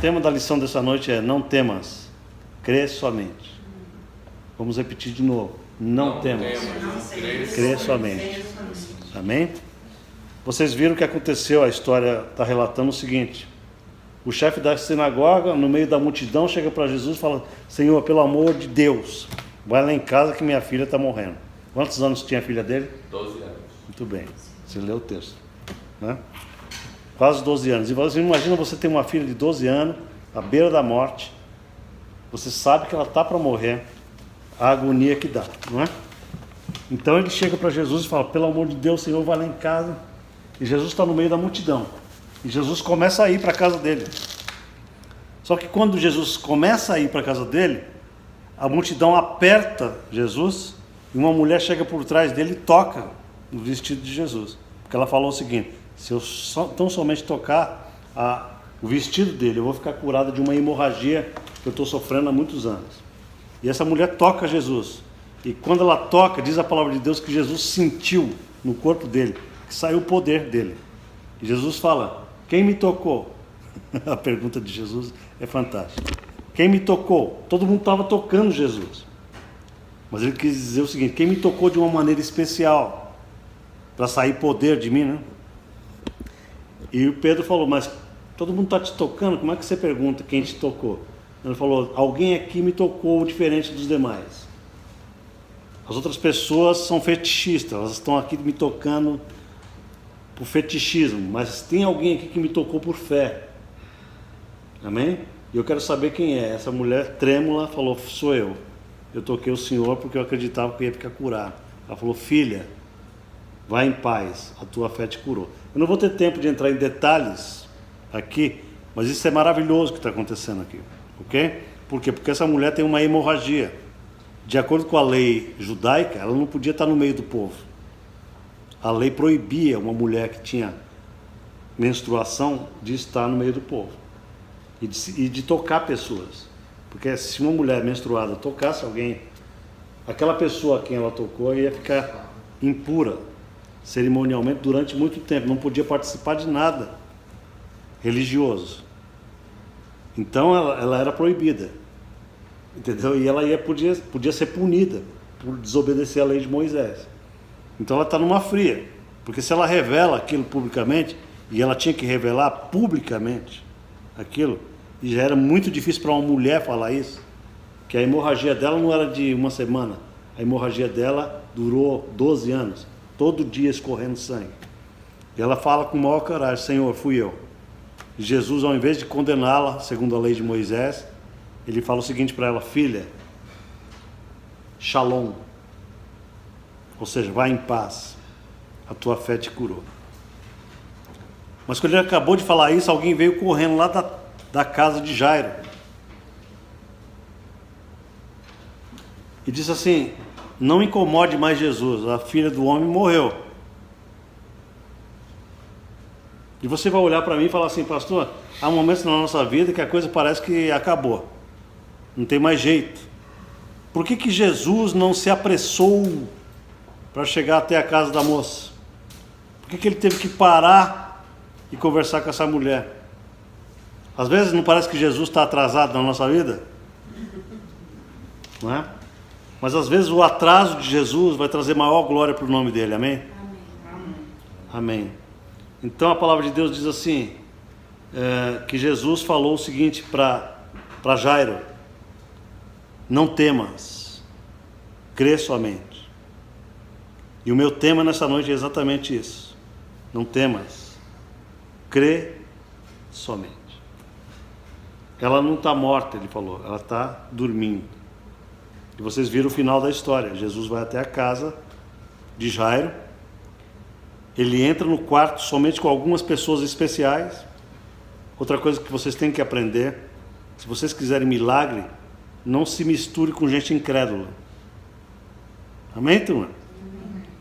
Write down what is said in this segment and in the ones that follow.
tema da lição dessa noite é: não temas, crê somente. Vamos repetir de novo: não temas, crê somente. Amém? Vocês viram o que aconteceu, a história está relatando o seguinte: o chefe da sinagoga, no meio da multidão, chega para Jesus e fala: Senhor, pelo amor de Deus, vai lá em casa que minha filha está morrendo. Quantos anos tinha a filha dele? 12 anos. Muito bem, você leu o texto, né? Quase 12 anos. E você imagina, você tem uma filha de 12 anos, à beira da morte, você sabe que ela está para morrer, a agonia que dá, não é? Então ele chega para Jesus e fala: pelo amor de Deus, Senhor, vai lá em casa. E Jesus está no meio da multidão. E Jesus começa a ir para a casa dele. Só que quando Jesus começa a ir para a casa dele, a multidão aperta Jesus e uma mulher chega por trás dele e toca no vestido de Jesus. Porque ela falou o seguinte: se eu tão somente tocar o vestido dele, eu vou ficar curada de uma hemorragia que eu estou sofrendo há muitos anos. E essa mulher toca Jesus. E quando ela toca, diz a palavra de Deus que Jesus sentiu no corpo dele, que saiu o poder dele. E Jesus fala: quem me tocou? A pergunta de Jesus é fantástica. Quem me tocou? Todo mundo estava tocando Jesus. Mas ele quis dizer o seguinte: quem me tocou de uma maneira especial, para sair poder de mim, né? E o Pedro falou: mas todo mundo está te tocando, como é que você pergunta quem te tocou? Ele falou: alguém aqui me tocou diferente dos demais. As outras pessoas são fetichistas, elas estão aqui me tocando por fetichismo, mas tem alguém aqui que me tocou por fé. Amém? E eu quero saber quem é. Essa mulher trêmula falou: sou eu. Eu toquei o Senhor porque eu acreditava que eu ia ficar curado. Ela falou: filha, vai em paz, a tua fé te curou. Eu não vou ter tempo de entrar em detalhes aqui, mas isso é maravilhoso que está acontecendo aqui, ok? Por quê? Porque essa mulher tem uma hemorragia. De acordo com a lei judaica, ela não podia estar no meio do povo. A lei proibia uma mulher que tinha menstruação de estar no meio do povo e de tocar pessoas. Porque se uma mulher menstruada tocasse alguém, aquela pessoa a quem ela tocou ia ficar impura cerimonialmente durante muito tempo, não podia participar de nada religioso. Então ela era proibida, entendeu? E ela podia ser punida por desobedecer a lei de Moisés. Então ela está numa fria, porque se ela revela aquilo publicamente, e ela tinha que revelar publicamente aquilo, e já era muito difícil para uma mulher falar isso, que a hemorragia dela não era de uma semana, a hemorragia dela durou 12 anos, todo dia escorrendo sangue. E ela fala com o maior coragem: Senhor, fui eu. E Jesus, ao invés de condená-la, segundo a lei de Moisés, ele fala o seguinte para ela: filha, shalom, ou seja, vai em paz, a tua fé te curou. Mas quando ele acabou de falar isso, alguém veio correndo lá da casa de Jairo e disse assim: não incomode mais Jesus, a filha do homem morreu. E você vai olhar para mim e falar assim: pastor, há momentos na nossa vida que a coisa parece que acabou, não tem mais jeito. Por que Jesus não se apressou para chegar até a casa da moça? Por que ele teve que parar e conversar com essa mulher? Às vezes não parece que Jesus está atrasado na nossa vida? Não é? Mas às vezes o atraso de Jesus vai trazer maior glória para o nome dele, amém? Amém. Amém. Então a palavra de Deus diz assim, que Jesus falou o seguinte para Jairo: não temas, crê somente. E o meu tema nessa noite é exatamente isso: não temas, crê somente. Ela não está morta, ele falou, ela está dormindo. E vocês viram o final da história. Jesus vai até a casa de Jairo, ele entra no quarto somente com algumas pessoas especiais. Outra coisa que vocês têm que aprender: se vocês quiserem milagre, não se misture com gente incrédula. Amém, turma?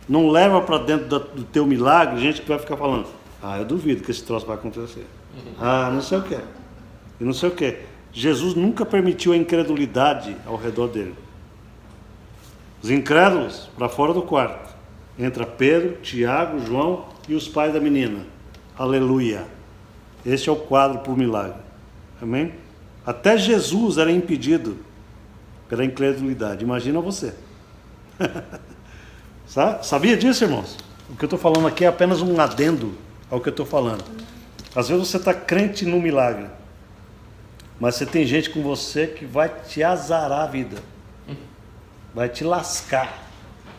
Não leva para dentro do teu milagre gente que vai ficar falando: eu duvido que esse troço vai acontecer. Não sei o que. E não sei o que. Jesus nunca permitiu a incredulidade ao redor dele. Os incrédulos para fora do quarto. Entra Pedro, Tiago, João e os pais da menina. Aleluia. Este é o quadro para o milagre. Amém? Até Jesus era impedido pela incredulidade. Imagina você. Sabia disso, irmãos? O que eu estou falando aqui é apenas um adendo ao que eu estou falando. Às vezes você está crente no milagre, mas você tem gente com você que vai te azarar a vida, vai te lascar,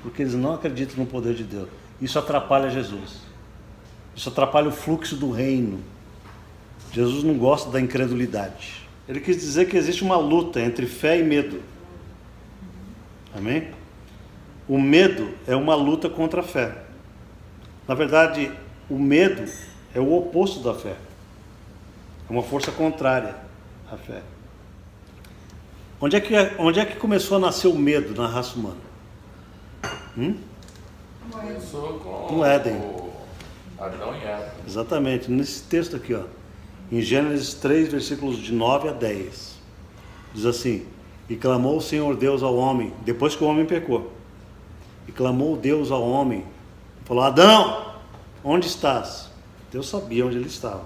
porque eles não acreditam no poder de Deus. Isso atrapalha Jesus, isso atrapalha o fluxo do reino. Jesus não gosta da incredulidade. Ele quis dizer que existe uma luta entre fé e medo. Amém? O medo é uma luta contra a fé. Na verdade, o medo é o oposto da fé. É uma força contrária à fé. Onde é que começou a nascer o medo na raça humana? Começou com No Éden. Adão e Eva. Exatamente, nesse texto aqui, ó, em Gênesis 3, versículos de 9 a 10. Diz assim: e clamou o Senhor Deus ao homem, depois que o homem pecou. E clamou Deus ao homem, falou: Adão, onde estás? Deus sabia onde ele estava,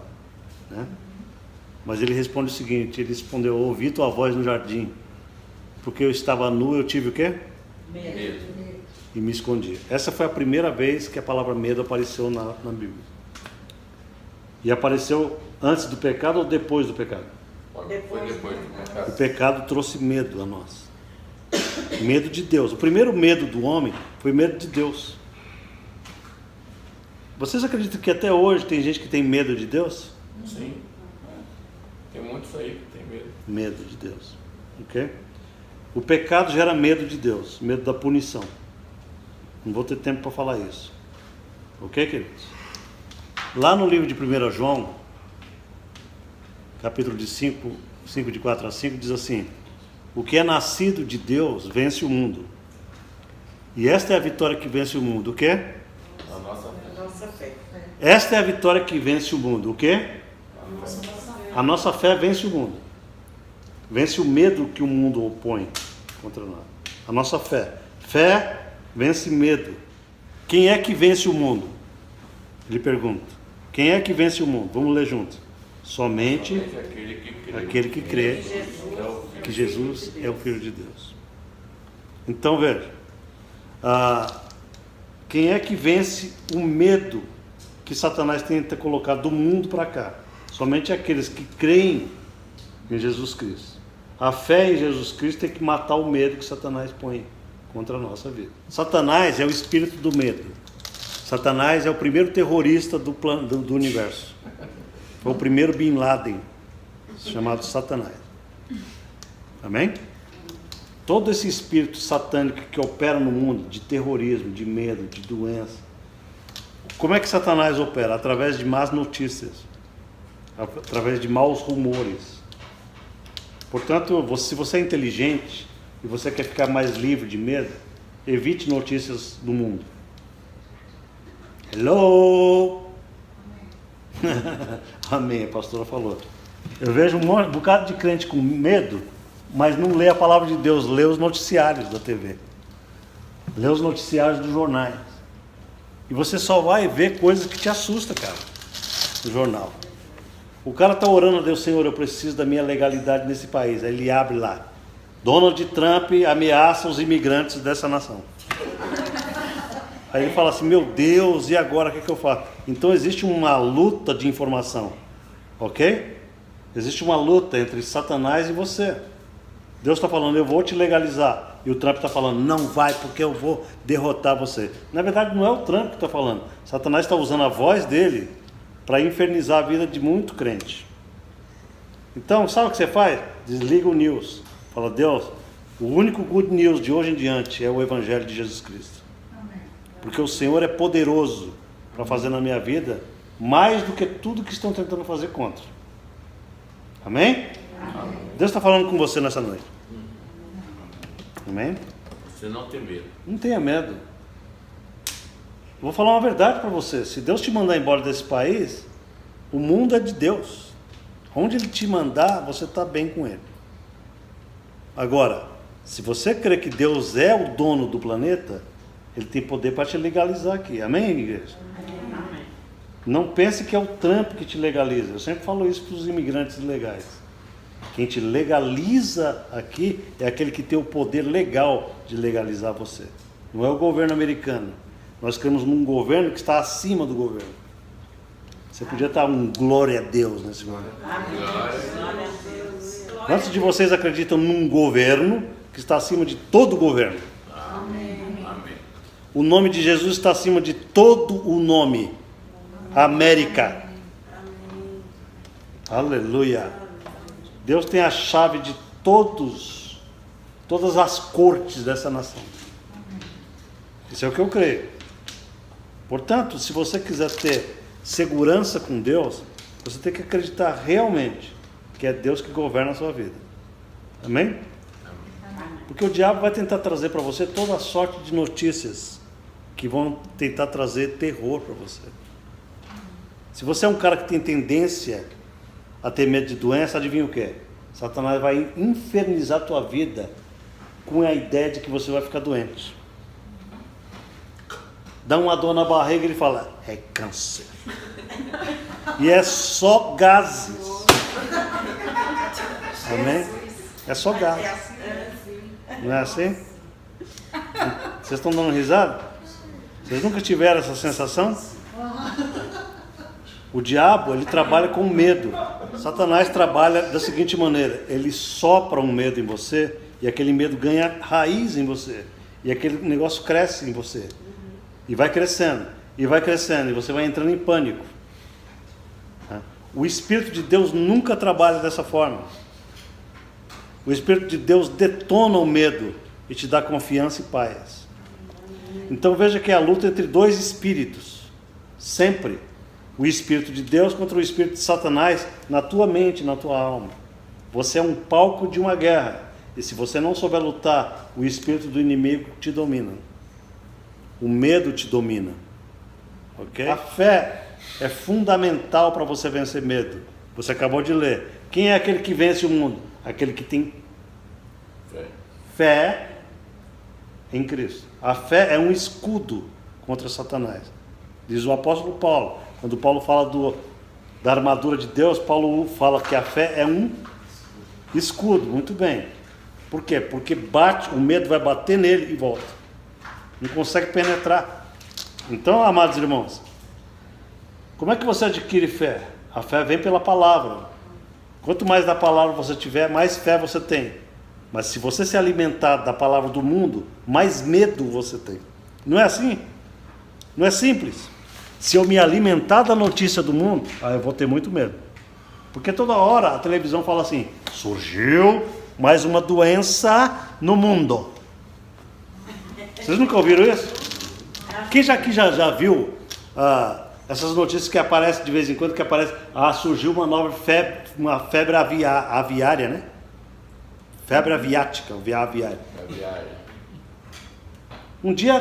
né? Mas ele responde o seguinte, ele respondeu: ouvi tua voz no jardim, porque eu estava nu, eu tive o quê? Medo. E me escondi. Essa foi a primeira vez que a palavra medo apareceu na Bíblia. E apareceu antes do pecado ou depois do pecado? Foi depois do O pecado. pecado trouxe medo a nós. Medo de Deus. O primeiro medo do homem foi medo de Deus. Vocês acreditam que até hoje tem gente que tem medo de Deus? Sim. Tem muitos aí que tem medo. Medo de Deus. Ok? O pecado gera medo de Deus, medo da punição. Não vou ter tempo para falar isso. Ok, queridos? Lá no livro de 1 João, capítulo de 5 de 4 a 5, diz assim: o que é nascido de Deus vence o mundo. E esta é a vitória que vence o mundo. O quê? A nossa fé. Esta é a vitória que vence o mundo. O quê? A nossa fé vence o mundo. Vence o medo que o mundo opõe contra nós. A nossa fé. Fé vence medo. Quem é que vence o mundo? Ele pergunta. Quem é que vence o mundo? Vamos ler juntos. Somente aquele que crê que Jesus é o Filho de Deus. Então veja. Quem é que vence o medo que Satanás tenta colocar do mundo para cá? Somente aqueles que creem em Jesus Cristo. A fé em Jesus Cristo tem que matar o medo que Satanás põe contra a nossa vida. Satanás é o espírito do medo. Satanás é o primeiro terrorista do universo. Foi o primeiro Bin Laden, chamado Satanás. Amém? Todo esse espírito satânico que opera no mundo, de terrorismo, de medo, de doença. Como é que Satanás opera? Através de más notícias, através de maus rumores. Portanto, se você é inteligente e você quer ficar mais livre de medo, evite notícias do mundo. Hello! Amém, a pastora falou. Eu vejo um bocado de crente com medo, mas não lê a palavra de Deus, lê os noticiários da TV. Lê os noticiários dos jornais. E você só vai ver coisas que te assustam, cara, no jornal. O cara está orando a Deus: Senhor, eu preciso da minha legalidade nesse país. Aí ele abre lá: Donald Trump ameaça os imigrantes dessa nação. Aí ele fala assim: meu Deus, e agora o que eu faço? Então existe uma luta de informação, ok? Existe uma luta entre Satanás e você. Deus está falando: eu vou te legalizar. E o Trump está falando: não vai, porque eu vou derrotar você. Na verdade não é o Trump que está falando. Satanás está usando a voz dele para infernizar a vida de muito crente. Então, sabe o que você faz? Desliga o news. Fala: Deus, o único good news de hoje em diante é o Evangelho de Jesus Cristo. Porque o Senhor é poderoso para fazer na minha vida mais do que tudo que estão tentando fazer contra. Amém? Amém. Deus está falando com você nessa noite. Amém? Você não tem medo. Não tenha medo. Vou falar uma verdade para você. Se Deus te mandar embora desse país, o mundo é de Deus. Onde Ele te mandar, você está bem com Ele. Agora, se você crê que Deus é o dono do planeta, Ele tem poder para te legalizar aqui. Amém, igreja? Amém. Não pense que é o Trump que te legaliza. Eu sempre falo isso para os imigrantes ilegais. Quem te legaliza aqui é aquele que tem o poder legal de legalizar você. Não é o governo americano. Nós cremos num governo que está acima do governo. Você podia estar um glória a Deus nesse momento. Quantos de vocês acreditam num governo que está acima de todo o governo? O nome de Jesus está acima de todo o nome. América. Aleluia. Deus tem a chave de todas as cortes dessa nação. Isso é o que eu creio. Portanto, se você quiser ter segurança com Deus, você tem que acreditar realmente que é Deus que governa a sua vida. Amém? Porque o diabo vai tentar trazer para você toda a sorte de notícias que vão tentar trazer terror para você. Se você é um cara que tem tendência a ter medo de doença, adivinha o que? Satanás vai infernizar a tua vida com a ideia de que você vai ficar doente. Dá uma dor na barriga e ele fala, é câncer. E é só gases. Amém? É só gases. Não é assim? Vocês estão dando risada? Vocês nunca tiveram essa sensação? O diabo, ele trabalha com medo. Satanás trabalha da seguinte maneira: ele sopra um medo em você e aquele medo ganha raiz em você. E aquele negócio cresce em você. E vai crescendo, e vai crescendo, e você vai entrando em pânico. O Espírito de Deus nunca trabalha dessa forma. O Espírito de Deus detona o medo e te dá confiança e paz. Então veja que é a luta entre dois espíritos. Sempre. O Espírito de Deus contra o Espírito de Satanás na tua mente, na tua alma. Você é um palco de uma guerra. E se você não souber lutar, o Espírito do inimigo te domina. O medo te domina. Ok? A fé é fundamental para você vencer medo. Você acabou de ler. Quem é aquele que vence o mundo? Aquele que tem fé em Cristo. A fé é um escudo contra Satanás. Diz o apóstolo Paulo. Quando Paulo fala da armadura de Deus, Paulo fala que a fé é um escudo. Muito bem. Por quê? Porque o medo vai bater nele e volta. Não consegue penetrar. Então, amados irmãos, como é que você adquire fé? A fé vem pela palavra. Quanto mais da palavra você tiver, mais fé você tem. Mas se você se alimentar da palavra do mundo, mais medo você tem. Não é assim? Não é simples. Se eu me alimentar da notícia do mundo, eu vou ter muito medo. Porque toda hora a televisão fala assim, surgiu mais uma doença no mundo. Vocês nunca ouviram isso? Quem já viu essas notícias que aparecem de vez em quando, que aparece, surgiu uma nova febre aviária, né? Febre aviática, aviária. Um dia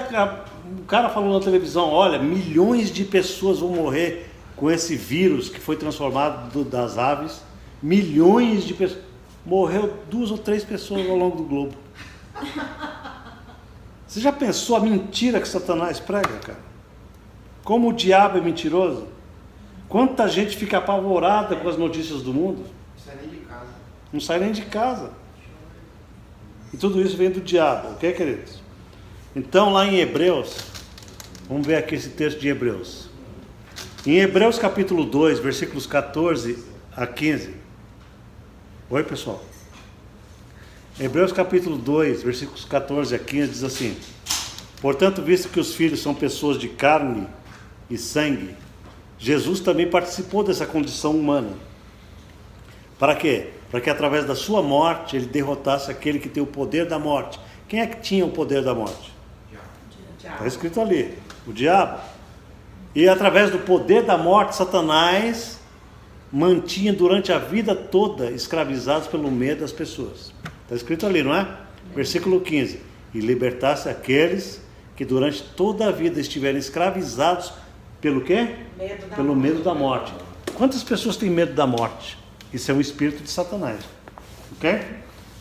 o cara falou na televisão, olha, milhões de pessoas vão morrer com esse vírus que foi transformado das aves. Milhões de pessoas. Morreu 2 ou 3 pessoas ao longo do globo. Você já pensou a mentira que Satanás prega, cara? Como o diabo é mentiroso? Quanta gente fica apavorada com as notícias do mundo? Não sai nem de casa. Não sai nem de casa. E tudo isso vem do diabo, ok, queridos? Então, lá em Hebreus, vamos ver aqui esse texto de Hebreus. Em Hebreus capítulo 2, versículos 14 a 15. Oi, pessoal. Hebreus capítulo 2, versículos 14 a 15 diz assim: portanto, visto que os filhos são pessoas de carne e sangue, Jesus também participou dessa condição humana. Para quê? Para que através da sua morte ele derrotasse aquele que tem o poder da morte. Quem é que tinha o poder da morte? Está escrito ali, o diabo. E através do poder da morte, Satanás mantinha durante a vida toda escravizados pelo medo das pessoas. Está escrito ali, não é? Versículo 15. E libertasse aqueles que durante toda a vida estiverem escravizados pelo quê? Pelo medo da morte. Quantas pessoas têm medo da morte? Isso é um espírito de Satanás. Ok?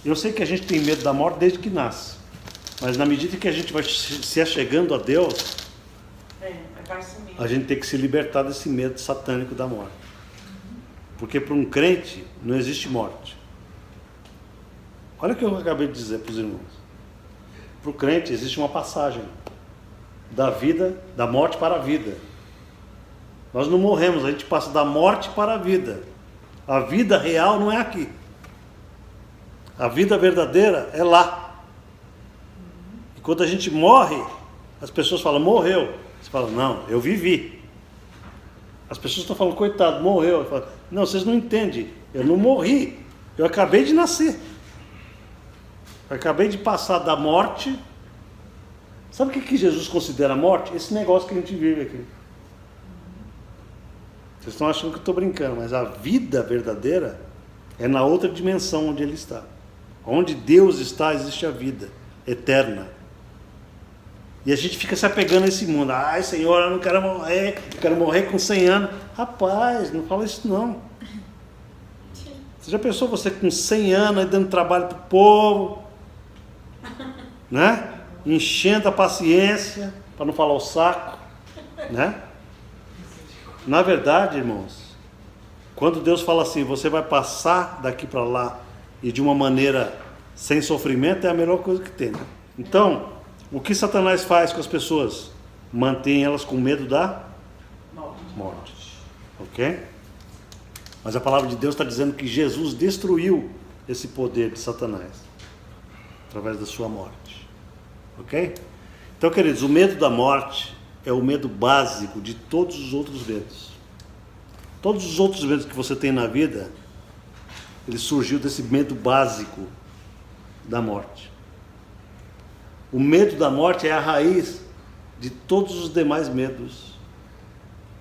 Eu sei que a gente tem medo da morte desde que nasce. Mas na medida que a gente vai se achegando a Deus, a gente tem que se libertar desse medo satânico da morte. Porque para um crente não existe morte. Olha o que eu acabei de dizer para os irmãos. Para o crente existe uma passagem da vida, da morte para a vida. Nós não morremos, a gente passa da morte para a vida. A vida real não é aqui. A vida verdadeira é lá. E quando a gente morre, as pessoas falam, morreu. Você fala, não, eu vivi. As pessoas estão falando, coitado, morreu. Eu falo, não, vocês não entendem. Eu não morri. Eu acabei de nascer. Eu acabei de passar da morte. Sabe o que Jesus considera morte? Esse negócio que a gente vive aqui. Vocês estão achando que eu estou brincando, mas a vida verdadeira é na outra dimensão onde Ele está. Onde Deus está, existe a vida eterna. E a gente fica se apegando a esse mundo. Ai, Senhor, eu não quero morrer, eu quero morrer com 100 anos. Rapaz, não fala isso não. Você já pensou você com 100 anos aí dando trabalho para o povo? Né? Enchendo a paciência, para não falar o saco, né? Na verdade, irmãos, quando Deus fala assim, você vai passar daqui para lá e de uma maneira sem sofrimento, é a melhor coisa que tem, né? Então, o que Satanás faz com as pessoas? Mantém elas com medo da morte. Ok? Mas a palavra de Deus está dizendo que Jesus destruiu esse poder de Satanás através da sua morte. Ok? Então, queridos, o medo da morte é o medo básico de todos os outros medos. Todos os outros medos que você tem na vida, ele surgiu desse medo básico da morte. O medo da morte é a raiz de todos os demais medos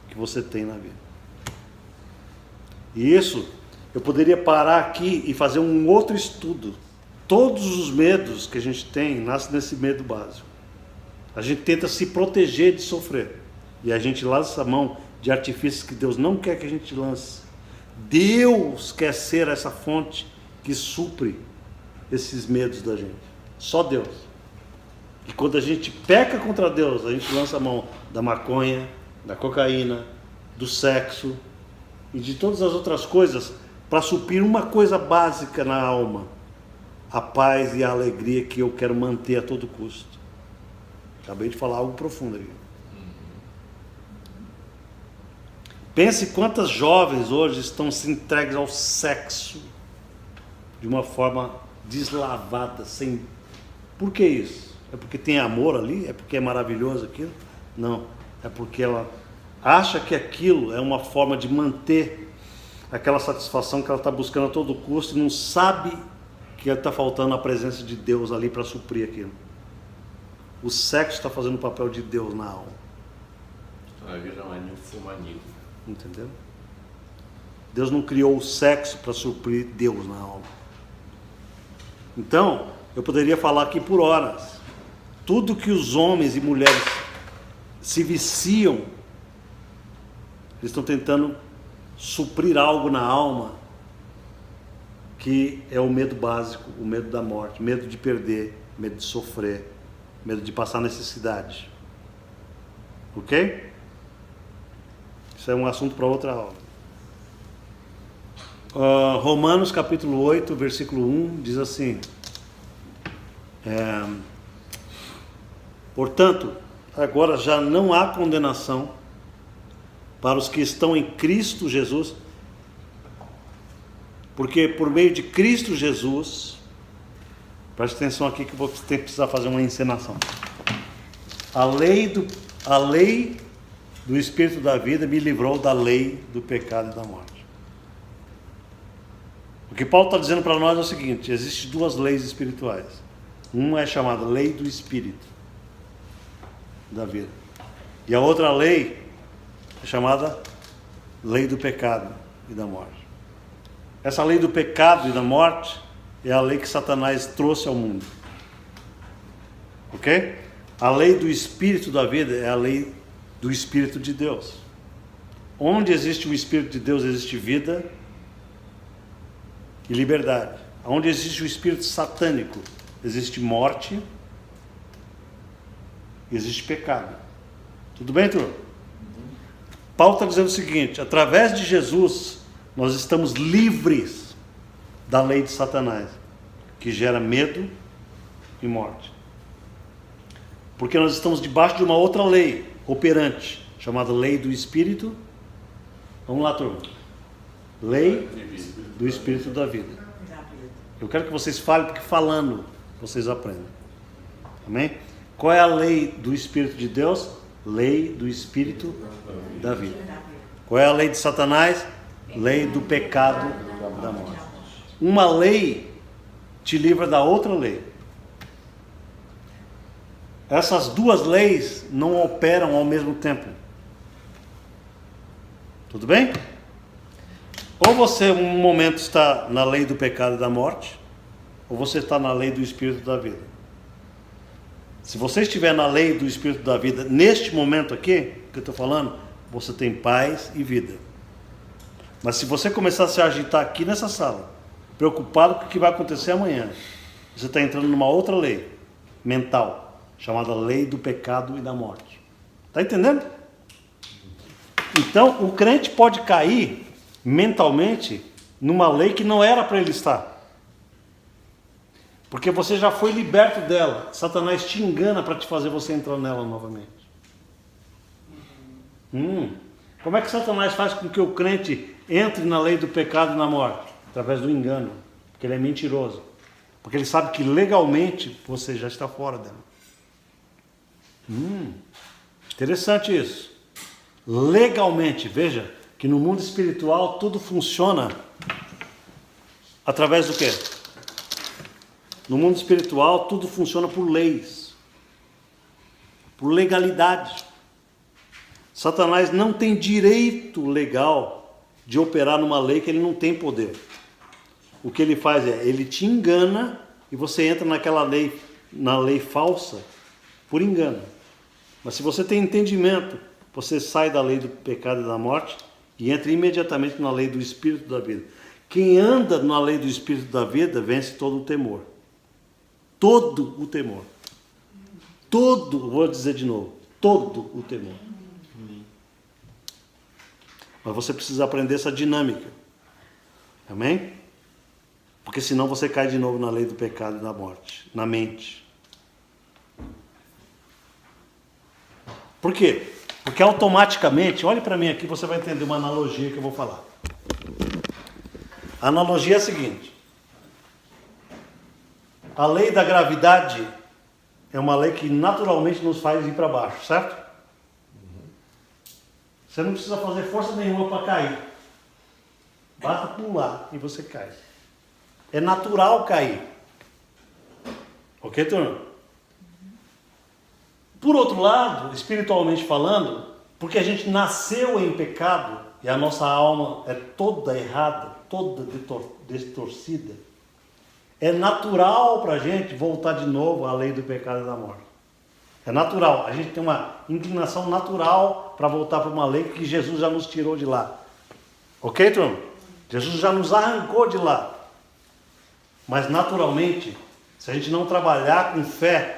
que você tem na vida. E isso, eu poderia parar aqui e fazer um outro estudo. Todos os medos que a gente tem nascem nesse medo básico. A gente tenta se proteger de sofrer. E a gente lança a mão de artifícios que Deus não quer que a gente lance. Deus quer ser essa fonte que supre esses medos da gente. Só Deus. E quando a gente peca contra Deus, a gente lança a mão da maconha, da cocaína, do sexo e de todas as outras coisas para suprir uma coisa básica na alma: a paz e a alegria que eu quero manter a todo custo. Acabei de falar algo profundo aqui. Pense quantas jovens hoje estão se entregues ao sexo de uma forma deslavada, sem... Por que isso? É porque tem amor ali? É porque é maravilhoso aquilo? Não, é porque ela acha que aquilo é uma forma de manter aquela satisfação que ela está buscando a todo custo e não sabe que está faltando a presença de Deus ali para suprir aquilo. O sexo está fazendo o papel de Deus na alma. Vai virar uma ninfomania. Entendeu? Deus não criou o sexo para suprir Deus na alma. Então, eu poderia falar aqui por horas. Tudo que os homens e mulheres se viciam, eles estão tentando suprir algo na alma, que é o medo básico, o medo da morte, medo de perder, medo de sofrer, medo de passar necessidade. Ok? Isso é um assunto para outra aula. Romanos capítulo 8, versículo 1, diz assim: portanto, agora já não há condenação para os que estão em Cristo Jesus, porque por meio de Cristo Jesus, preste atenção aqui que eu vou precisar fazer uma encenação. A lei do Espírito da vida me livrou da lei do pecado e da morte. O que Paulo está dizendo para nós é o seguinte: existem duas leis espirituais. Uma é chamada lei do Espírito da vida, e a outra lei é chamada lei do pecado e da morte. Essa lei do pecado e da morte é a lei que Satanás trouxe ao mundo. Ok? A lei do Espírito da vida é a lei do Espírito de Deus. Onde existe o Espírito de Deus, existe vida e liberdade. Onde existe o Espírito satânico, existe morte e existe pecado. Tudo bem, turma? Paulo está dizendo o seguinte: através de Jesus, nós estamos livres da lei de Satanás. que gera medo e morte. Porque nós estamos debaixo de uma outra lei operante, chamada lei do Espírito. Vamos lá, turma. Lei do Espírito da vida. Eu quero que vocês falem, porque falando vocês aprendem. Amém? Qual é a lei do Espírito de Deus? Lei do Espírito da vida. Qual é a lei de Satanás? Lei do pecado da morte. Uma lei te livra da outra lei. Essas duas leis não operam ao mesmo tempo. Tudo bem? Ou você, um momento, está na lei do pecado e da morte, ou você está na lei do Espírito da vida. Se você estiver na lei do Espírito da vida, neste momento aqui, que eu estou falando, você tem paz e vida. Mas se você começar a se agitar aqui nessa sala, preocupado com o que vai acontecer amanhã, você está entrando numa outra lei mental, chamada lei do pecado e da morte. Está entendendo? Então, o crente pode cair mentalmente numa lei que não era para ele estar. Porque você já foi liberto dela. Satanás te engana para te fazer você entrar nela novamente. Como é que Satanás faz com que o crente entre na lei do pecado e da morte? Através do engano. Porque ele é mentiroso. Porque ele sabe que legalmente você já está fora dela. Interessante isso. Legalmente, veja que no mundo espiritual tudo funciona através do quê? No mundo espiritual tudo funciona por leis, por legalidade. Satanás não tem direito legal de operar numa lei que ele não tem poder. O que ele faz é, ele te engana e você entra naquela lei, na lei falsa, por engano. Mas se você tem entendimento, você sai da lei do pecado e da morte e entra imediatamente na lei do Espírito da vida. Quem anda na lei do Espírito da vida vence todo o temor. Todo o temor. Vou dizer de novo, todo o temor. Mas você precisa aprender essa dinâmica. Amém? Porque senão você cai de novo na lei do pecado e da morte, na mente. Por quê? Porque automaticamente, olhe para mim aqui, você vai entender uma analogia que eu vou falar. A analogia é a seguinte. A lei da gravidade é uma lei que naturalmente nos faz ir para baixo, certo? Você não precisa fazer força nenhuma para cair. Basta pular e você cai. É natural cair. Ok, turma? Por outro lado, espiritualmente falando, porque a gente nasceu em pecado e a nossa alma é toda errada, toda distorcida, é natural para a gente voltar de novo à lei do pecado e da morte. É natural. A gente tem uma inclinação natural para voltar para uma lei que Jesus já nos tirou de lá. Ok, turma? Jesus já nos arrancou de lá. Mas naturalmente, se a gente não trabalhar com fé,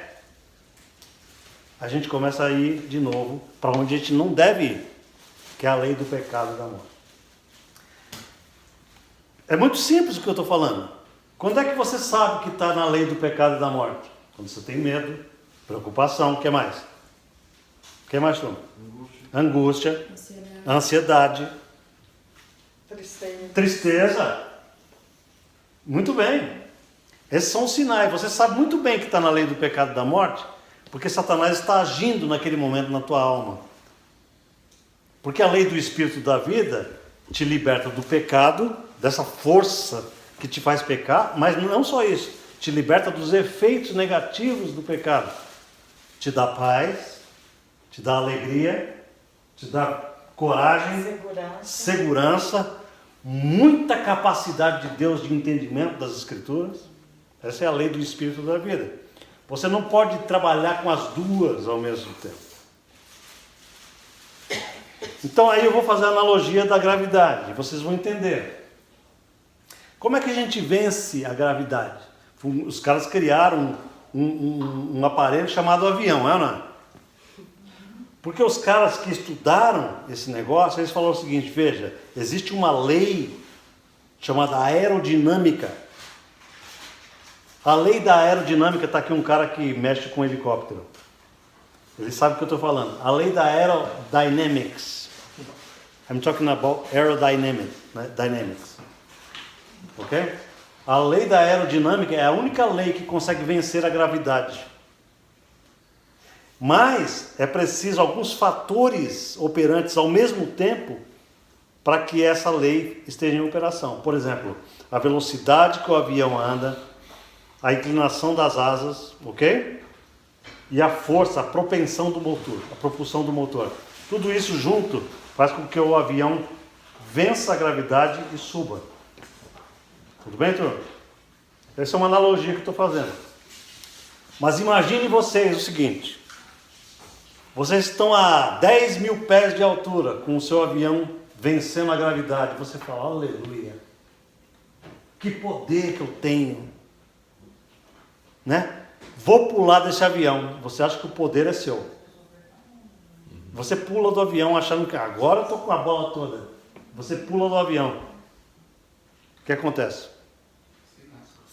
a gente começa a ir de novo para onde a gente não deve ir, que é a lei do pecado e da morte. É muito simples o que eu estou falando. Quando é que você sabe que está na lei do pecado e da morte? Quando você tem medo, preocupação, o que mais? O que mais, Tom? Angústia, ansiedade, tristeza. Muito bem. Esses são os sinais. Você sabe muito bem que está na lei do pecado e da morte, porque Satanás está agindo naquele momento na tua alma. Porque a lei do Espírito da vida te liberta do pecado, dessa força que te faz pecar, mas não só isso, te liberta dos efeitos negativos do pecado. Te dá paz, te dá alegria, te dá coragem, segurança, muita capacidade de Deus de entendimento das Escrituras. Essa é a lei do Espírito da vida. Você não pode trabalhar com as duas ao mesmo tempo. Então aí eu vou fazer a analogia da gravidade, vocês vão entender. Como é que a gente vence a gravidade? Os caras criaram um aparelho chamado avião, é ou não é? Porque os caras que estudaram esse negócio, eles falaram o seguinte, veja, existe uma lei chamada aerodinâmica. A lei da aerodinâmica, está aqui um cara que mexe com helicóptero. Ele sabe o que eu estou falando. A lei da aerodynamics. I'm talking about aerodynamics. Dynamics. Ok? A lei da aerodinâmica é a única lei que consegue vencer a gravidade. Mas é preciso alguns fatores operantes ao mesmo tempo para que essa lei esteja em operação. Por exemplo, a velocidade que o avião anda, a inclinação das asas, ok? E a força, a propensão do motor, a propulsão do motor. Tudo isso junto faz com que o avião vença a gravidade e suba. Tudo bem, turma? Essa é uma analogia que eu estou fazendo. Mas imagine vocês o seguinte. Vocês estão a 10 mil pés de altura com o seu avião vencendo a gravidade. Você fala, aleluia. Que poder que eu tenho. Né? Vou pular desse avião. Você acha que o poder é seu. Você pula do avião achando que agora eu estou com a bola toda. Você pula do avião. O que acontece?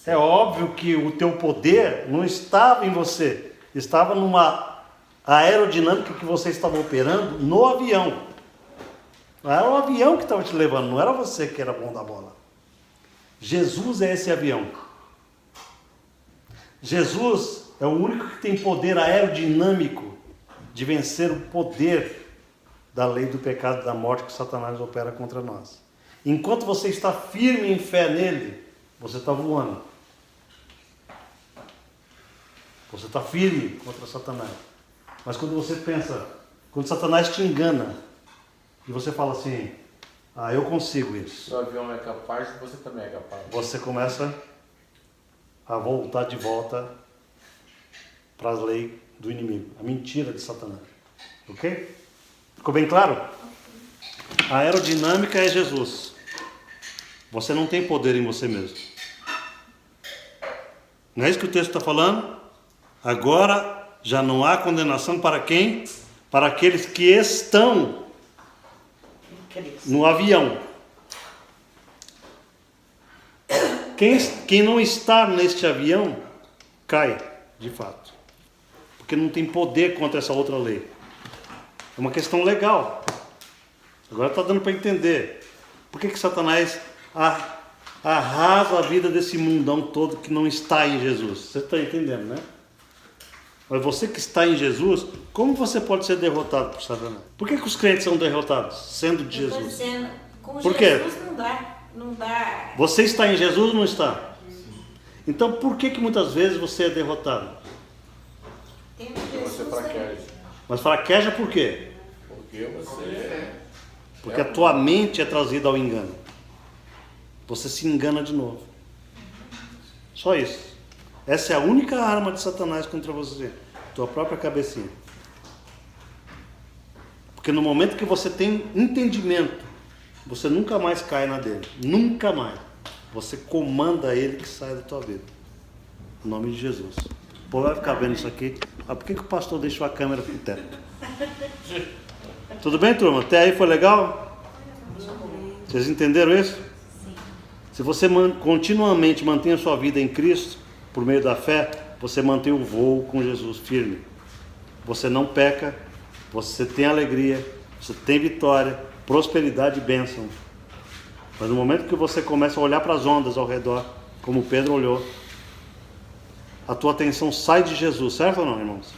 É óbvio que o teu poder não estava em você. Estava numa aerodinâmica que você estava operando no avião. Era o avião que estava te levando, não era você que era bom da bola. Jesus é esse avião. Jesus é o único que tem poder aerodinâmico de vencer o poder da lei do pecado e da morte que Satanás opera contra nós. Enquanto você está firme em fé nele, você está voando. Você está firme contra Satanás. Mas quando você pensa, quando Satanás te engana, e você fala assim, eu consigo isso. Se o avião é capaz, você também é capaz. Você começa a voltar de volta para a lei do inimigo, a mentira de Satanás. Ok? Ficou bem claro? A aerodinâmica é Jesus. Você não tem poder em você mesmo. Não é isso que o texto está falando? Agora já não há condenação para quem? Para aqueles que estão no avião. Quem não está neste avião, cai, de fato. Porque não tem poder contra essa outra lei. É uma questão legal. Agora está dando para entender. Por que Satanás arrasa a vida desse mundão todo que não está em Jesus? Você está entendendo, né? Mas você que está em Jesus, como você pode ser derrotado por Satanás? Por que os crentes são derrotados, sendo de Jesus? Dizendo, com Por quê? Jesus não dá. Você está em Jesus ou não está? Então por que muitas vezes você é derrotado? Tem Porque você Jesus fraqueja. Mas fraqueja por quê? Porque você... Porque a tua mente é trazida ao engano. Você se engana de novo. Só isso. Essa é a única arma de Satanás contra você. Tua própria cabecinha. Porque no momento que você tem entendimento, você nunca mais cai na dele. Nunca mais. Você comanda ele que sai da tua vida. Em nome de Jesus. O povo vai ficar vendo isso aqui. Por que o pastor deixou a câmera pro teto? Tudo bem, turma? Até aí foi legal? Vocês entenderam isso? Sim. Se você continuamente mantém a sua vida em Cristo, por meio da fé, você mantém o voo com Jesus firme. Você não peca, você tem alegria, você tem vitória, prosperidade e bênção. Mas no momento que você começa a olhar para as ondas ao redor, como Pedro olhou, a tua atenção sai de Jesus, certo ou não, irmãos?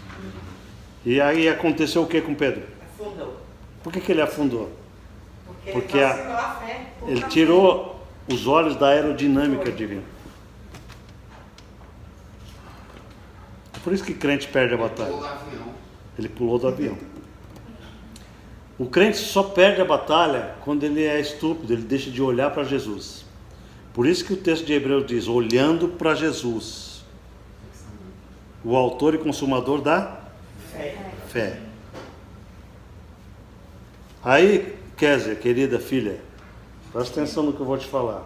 E aí aconteceu o que com Pedro? Afundou. Por que ele afundou? Porque ele vacilou a fé. ele tirou os olhos da aerodinâmica divina. Por isso que crente perde a batalha. Ele pulou do avião. O crente só perde a batalha quando ele é estúpido, ele deixa de olhar para Jesus. Por isso que o texto de Hebreus diz, olhando para Jesus, o autor e consumador da fé. Aí, Kézia, querida filha, presta atenção no que eu vou te falar.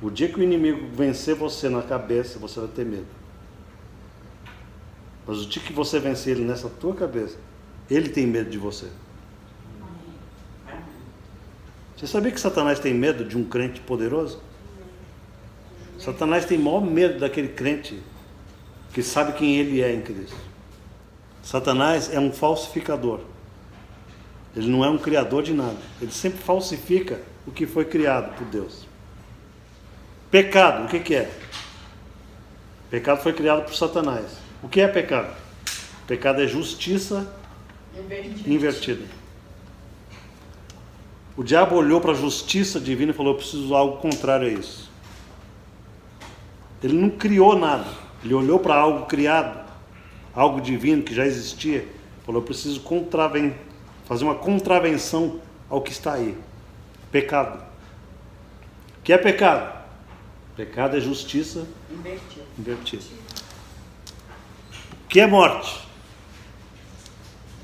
O dia que o inimigo vencer você na cabeça, você vai ter medo. Mas o dia que você vencer ele nessa tua cabeça, ele tem medo de você. Você sabia que Satanás tem medo de um crente poderoso? Satanás tem maior medo daquele crente que sabe quem ele é em Cristo. Satanás é um falsificador. Ele não é um criador de nada. Ele sempre falsifica o que foi criado por Deus. Pecado, o que é? Pecado foi criado por Satanás. O que é pecado? Pecado é justiça invertida. O diabo olhou para a justiça divina e falou: eu preciso de algo contrário a isso. Ele não criou nada. Ele olhou para algo criado, algo divino que já existia, e falou: eu preciso fazer uma contravenção ao que está aí. Pecado. O que é pecado? Pecado é justiça invertida. O que é morte?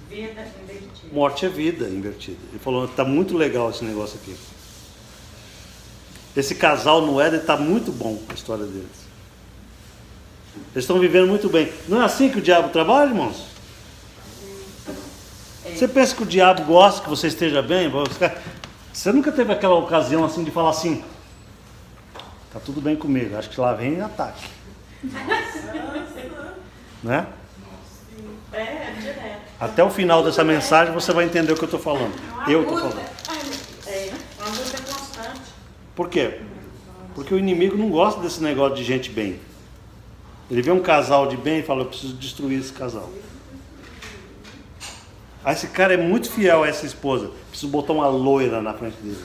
Vida invertida. Morte é vida invertida. Ele falou: está muito legal esse negócio aqui. Esse casal no Éden está muito bom, a história deles. Eles estão vivendo muito bem. Não é assim que o diabo trabalha, irmãos? Você pensa que o diabo gosta que você esteja bem? Você nunca teve aquela ocasião assim de falar assim: tá tudo bem comigo, acho que lá vem ataque. Né? Direto. Até o final dessa mensagem você vai entender o que eu estou falando. Eu estou falando. Uma luta constante. Por quê? Porque o inimigo não gosta desse negócio de gente bem. Ele vê um casal de bem e fala: eu preciso destruir esse casal. Ah, esse cara é muito fiel a essa esposa, preciso botar uma loira na frente dele.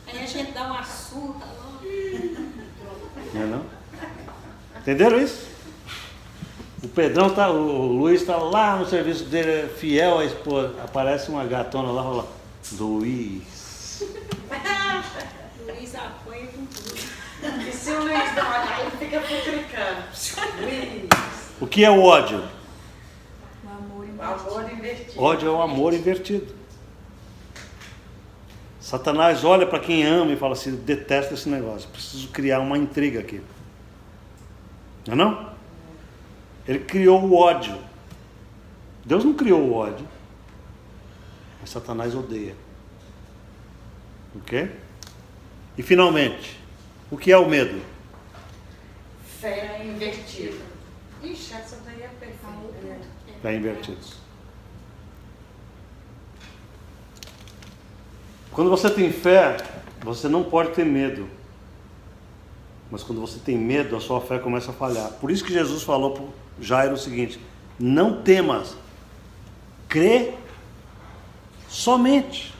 Aí a gente dá uma surra. Não é não? Entenderam isso? O Luiz está lá no serviço dele, fiel à esposa. Aparece uma gatona lá e fala: Luiz. Luiz apanha com tudo. E se o Luiz não olhar, ele fica futricando. Luiz. O que é o ódio? O amor invertido. Ódio é o amor invertido. Satanás olha para quem ama e fala assim: detesto esse negócio, preciso criar uma intriga aqui. Não é não? Ele criou o ódio. Deus não criou o ódio, mas Satanás odeia. Ok? E finalmente, o que é o medo? Fé invertida. Ixi, essa daí é perfeita. Fé invertida. Quando você tem fé, você não pode ter medo. Mas quando você tem medo, a sua fé começa a falhar. Por isso que Jesus falou para Jairo o seguinte: não temas, crê somente.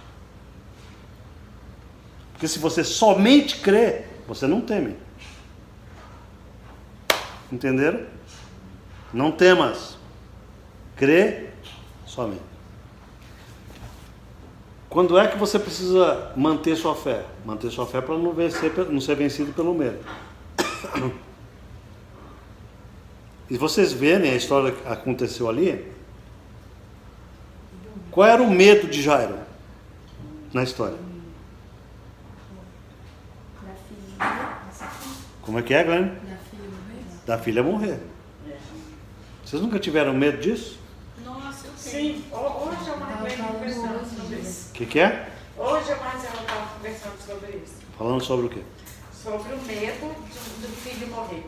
Porque se você somente crê, você não teme. Entenderam? Não temas, crê somente. Quando é que você precisa manter sua fé? Manter sua fé para não ser vencido pelo medo. E vocês verem a história que aconteceu ali. Qual era o medo de Jairo na história? Como é que é, Glenn? Da filha morrer. Vocês nunca tiveram medo disso? Nossa, eu tenho. Sim, hoje eu mais conversando sobre isso. O que é? Hoje eu mais ela estava conversando sobre isso. Falando sobre o quê? Sobre o medo do filho morrer.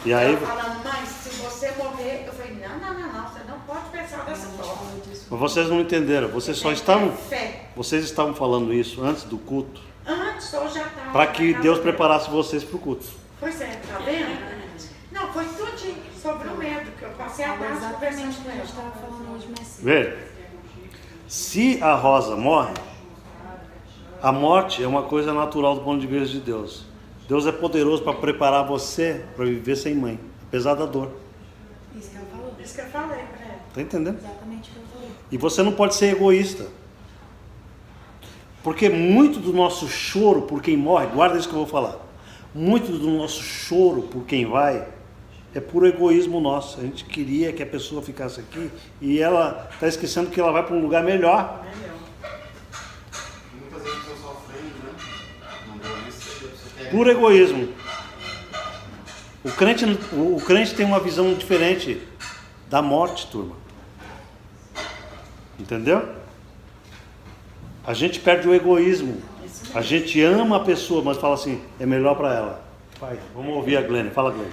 E aí, Ela falando: mas se você morrer, eu falei: não, você não pode pensar dessa forma. mas vocês não entenderam. Vocês só Tem que estavam, ter fé. vocês estavam falando isso antes do culto, Antes eu já estava. para que Deus preparasse vocês para o culto. Pois é, tá vendo? Não, foi tudo sobre o medo, que eu passei a tarde conversando com ela. estava falando hoje mais cedo. Veja, se a Rosa morre, a morte é uma coisa natural do ponto de vista de Deus. Deus é poderoso para preparar você para viver sem mãe, apesar da dor. Isso que ela falou. Isso que eu falei pra ela. Está entendendo? Exatamente o que eu falei. E você não pode ser egoísta. Porque muito do nosso choro por quem morre, guarda isso que eu vou falar. Muito do nosso choro por quem vai é puro egoísmo nosso. A gente queria que a pessoa ficasse aqui e ela está esquecendo que ela vai para um lugar melhor. Muitas vezes a pessoa sofrendo, né? Não deu isso, a pessoa quer. Puro egoísmo. O crente tem uma visão diferente da morte, turma. Entendeu? A gente perde o egoísmo. A gente ama a pessoa, mas fala assim: é melhor para ela. Pai. Vamos ouvir a Glênia. Fala, Glênia.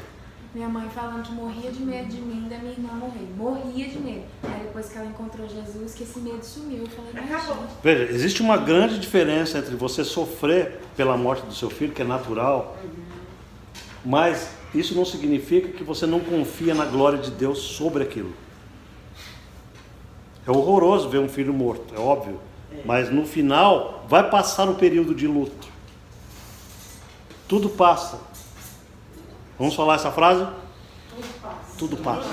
Minha mãe falando que morria de medo de mim e da minha irmã morrer. Morria de medo. Aí depois que ela encontrou Jesus, que esse medo sumiu. Eu falei, Acabou. imagina. Veja, existe uma grande diferença entre você sofrer pela morte do seu filho, que é natural, mas isso não significa que você não confia na glória de Deus sobre aquilo. É horroroso ver um filho morto, é óbvio. Mas no final, vai passar o período de luto. Tudo passa. Vamos falar essa frase? Tudo passa.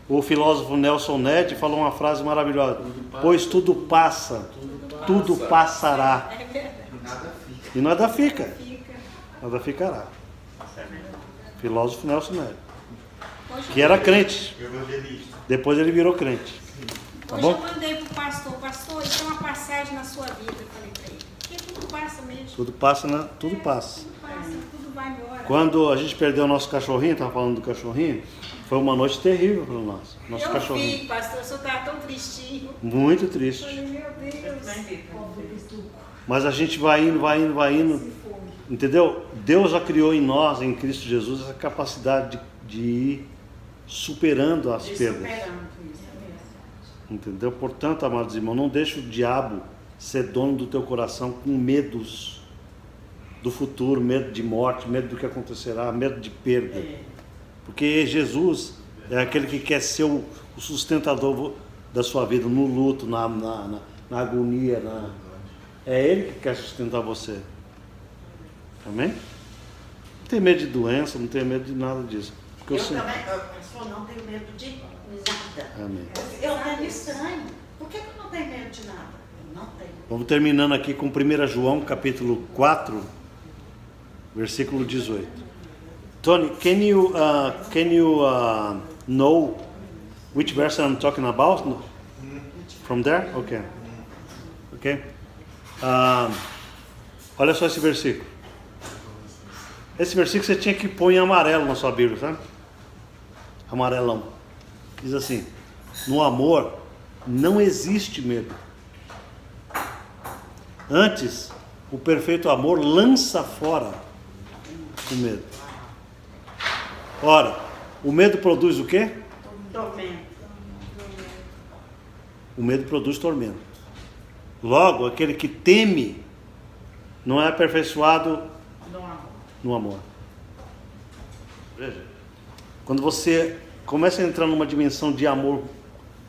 O filósofo Nelson Ned falou uma frase maravilhosa. Pois tudo passa, tudo passará. Nada fica. E nada fica. Nada ficará. Filósofo Nelson Ned. Que era crente. Evangelista. Depois ele virou crente. Tá Hoje eu bom? mandei pro pastor, isso é uma passagem na sua vida, eu falei pra ele. Porque tudo passa mesmo. Tudo passa, né? Tudo passa. Tudo passa, tudo vai embora. Quando a gente perdeu o nosso cachorrinho, estava falando do cachorrinho, foi uma noite terrível para nós. Nosso Eu cachorrinho. vi, pastor, o senhor estava tão tristinho. Muito Eu triste. falei, meu Deus. Mas a gente vai indo. Entendeu? Deus já criou em nós, em Cristo Jesus, essa capacidade de ir superando as perdas. Entendeu? Portanto, amados irmãos, não deixe o diabo ser dono do teu coração com medos do futuro, medo de morte, medo do que acontecerá, medo de perda. Porque Jesus é aquele que quer ser o sustentador da sua vida no luto, na agonia. É Ele que quer sustentar você. Amém? Não tem medo de doença, não tem medo de nada disso. Porque Eu eu sei. também, pastor, não tenho medo de nada. Amém. Eu tenho estranho. Por que eu não tenho medo de nada? Eu não tenho. Vamos terminando aqui com 1 João, capítulo 4, versículo 18. Tony, can you know which verse I'm talking about? No? From there? Okay. Okay. Olha só esse versículo. Esse versículo você tinha que pôr em amarelo na sua Bíblia, sabe? Amarelão. Diz assim: no amor não existe medo. Antes, o perfeito amor lança fora o medo. Ora, o medo produz o quê? Tormento. O medo produz tormento. Logo, aquele que teme não é aperfeiçoado No amor. no amor. Veja, quando você começa a entrar numa dimensão de amor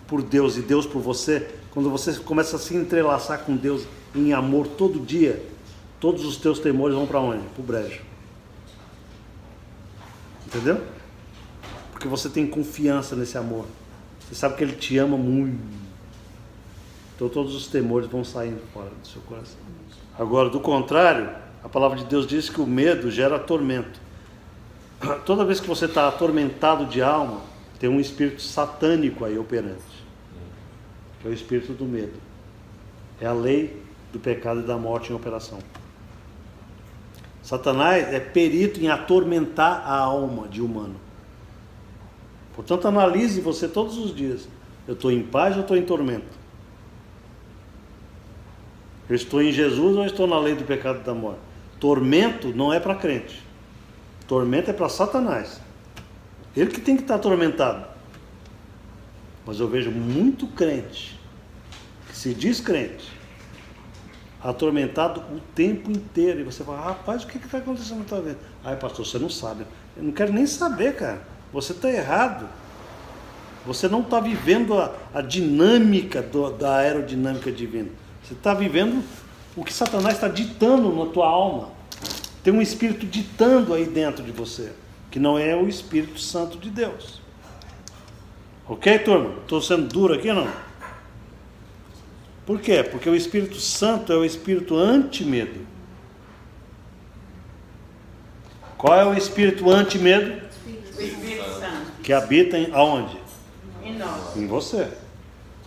por Deus e Deus por você, quando você começa a se entrelaçar com Deus em amor todo dia, todos os teus temores vão para onde? Para o brejo. Entendeu? Porque você tem confiança nesse amor. Você sabe que Ele te ama muito. Então todos os temores vão saindo fora do seu coração. Agora, do contrário, a palavra de Deus diz que o medo gera tormento. Toda vez que você está atormentado de alma, tem um espírito satânico aí operante, que é o espírito do medo. É a lei do pecado e da morte em operação. Satanás é perito em atormentar a alma de humano. Portanto, analise você todos os dias. Eu estou em paz ou estou em tormento? Eu estou em Jesus ou estou na lei do pecado e da morte? Tormento não é para crente. Tormento é para Satanás. Ele que tem que estar atormentado. Mas eu vejo muito crente, que se diz crente, atormentado o tempo inteiro. E você fala, rapaz, o que está acontecendo na tua vida? Ai, pastor, você não sabe. Eu não quero nem saber, cara. Você está errado. Você não está vivendo a dinâmica da aerodinâmica divina. Você está vivendo o que Satanás está ditando na tua alma. Tem um espírito ditando aí dentro de você, que não é o Espírito Santo de Deus. Ok, turma? Estou sendo duro aqui, não? Por quê? Porque o Espírito Santo é o espírito anti-medo. Qual é o espírito anti-medo? O Espírito Santo. Que habita aonde? Em nós. Em você.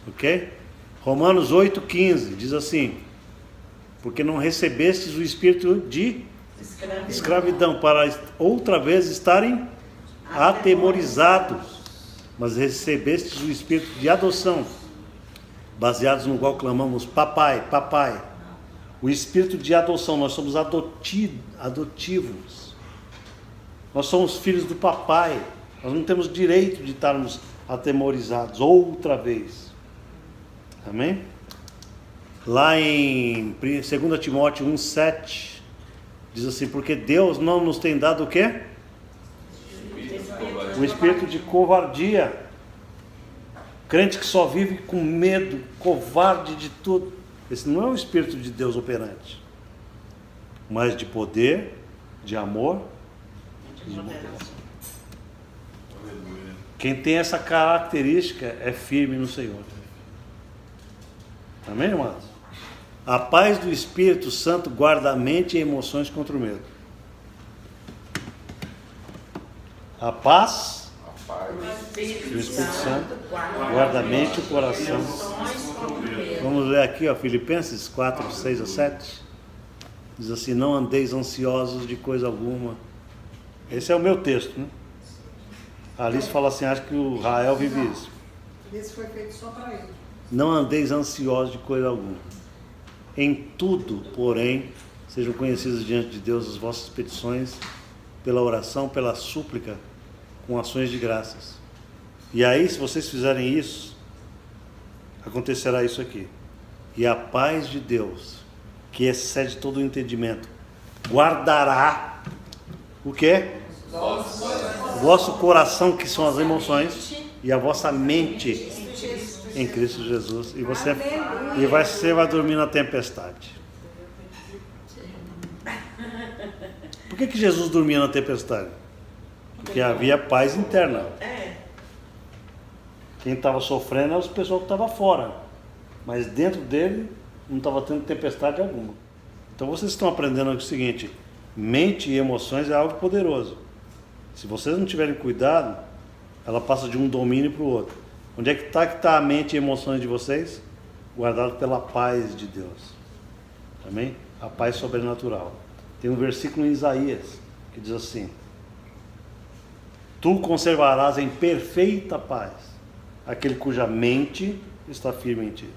Ok? Romanos 8,15 diz assim: porque não recebestes o espírito de escravidão para outra vez estarem atemorizados, mas recebestes o espírito de adoção, baseados no qual clamamos papai, papai. O espírito de adoção, nós somos adotivos. Nós somos filhos do papai. Nós não temos direito de estarmos atemorizados outra vez. Amém? Lá em 2 Timóteo 1,7 diz assim, porque Deus não nos tem dado o quê? O espírito de covardia. Crente que só vive com medo, covarde de tudo. Esse não é o espírito de Deus operante, mas de poder, de amor e de moderação. Quem tem essa característica é firme no Senhor. Amém, irmãos? A paz do Espírito Santo guarda a mente e emoções contra o medo. A paz do Espírito Santo guarda a mente e o coração. Vamos ler aqui, ó, Filipenses 4, 6 a 7. Diz assim, não andeis ansiosos de coisa alguma. Esse é o meu texto, né? A Alice fala assim, acho que o Rael vive isso. Esse foi feito só para ele. Não andeis ansiosos de coisa alguma. Em tudo, porém, sejam conhecidas diante de Deus as vossas petições, pela oração, pela súplica, com ações de graças. E aí, se vocês fizerem isso, acontecerá isso aqui. E a paz de Deus, que excede todo o entendimento, guardará o quê? O vosso coração, que são as emoções, e a vossa mente em Cristo Jesus. E você vai dormir na tempestade. Por que Jesus dormia na tempestade? Porque havia paz interna. Quem estava sofrendo era o pessoal que estava fora. Mas dentro dele não estava tendo tempestade alguma. Então vocês estão aprendendo o seguinte: mente e emoções é algo poderoso. Se vocês não tiverem cuidado, ela passa de um domínio para o outro. Onde é que está a mente e emoções de vocês? Guardado pela paz de Deus. Amém? A paz sobrenatural. Tem um versículo em Isaías que diz assim: tu conservarás em perfeita paz aquele cuja mente está firme em ti.